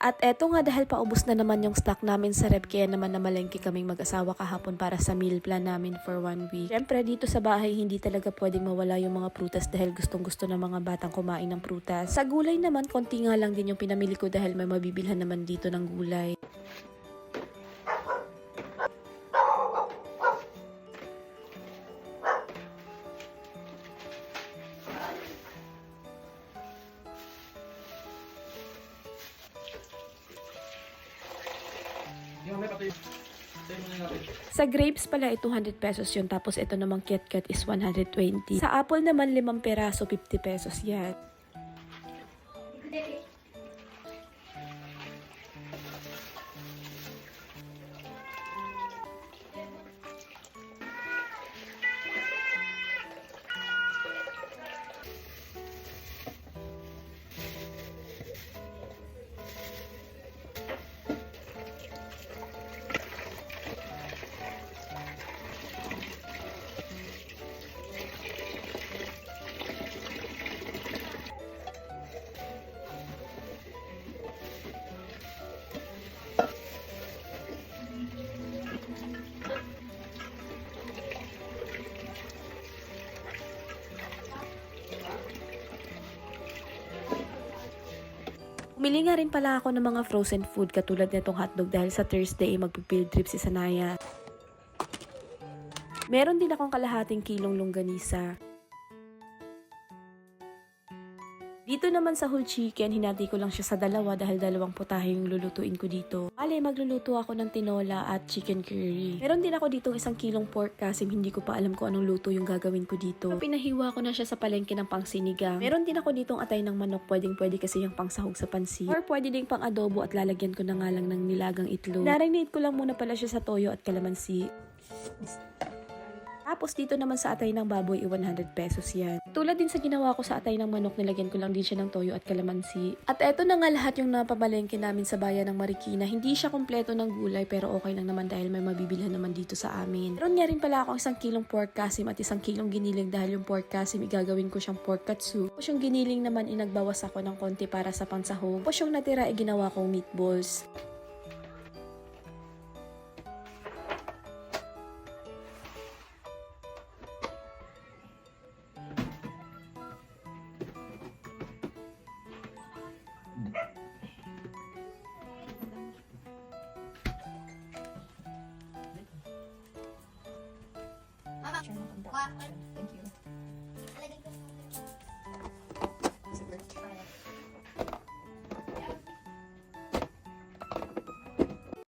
At eto nga dahil paubos na naman yung stock namin sa rep, kaya naman namalengke kaming mag-asawa kahapon para sa meal plan namin for 1 week. Syempre dito sa bahay hindi talaga pwedeng mawala yung mga prutas dahil gustong gusto ng mga batang kumain ng prutas. Sa gulay naman konti nga lang din yung pinamili ko dahil may mabibilhan naman dito ng gulay. Sa grapes pala, 200 pesos yun. Tapos ito namang KitKat is 120. Sa apple naman, 5 peraso, 50 pesos yan. Umili nga rin pala ako ng mga frozen food katulad nitong hotdog dahil sa Thursday magpipield trip si Sanaya. Meron din akong kalahating kilong longganisa. Dito naman sa whole chicken, hinati ko lang siya sa dalawa dahil dalawang putahe yung lulutuin ko dito. Bale, magluluto ako ng tinola at chicken curry. Meron din ako ditong 1 kilong pork kasi hindi ko pa alam kung anong luto yung gagawin ko dito. Pinahiwa ko na siya sa palengke ng pangsinigang. Meron din ako ditong atay ng manok, pwede kasi yung pangsahog sa pansit. Or pwede ding pang adobo at lalagyan ko na nga lang ng nilagang itlog. Narinate ko lang muna pala siya sa toyo at kalamansi. Tapos dito naman sa atay ng baboy, 100 pesos yan. Tulad din sa ginawa ko sa atay ng manok, nilagyan ko lang din siya ng toyo at kalamansi. At eto na nga lahat yung napamalengke namin sa bayan ng Marikina. Hindi siya kompleto ng gulay pero okay lang naman dahil may mabibilhan naman dito sa amin. Meron nga rin pala akong 1 kilong pork kasim at 1 kilong giniling dahil yung pork kasim igagawin ko siyang pork katsu. Tapos yung giniling naman inagbawas ako ng konti para sa pansahog. Tapos yung natira ginawa kong meatballs.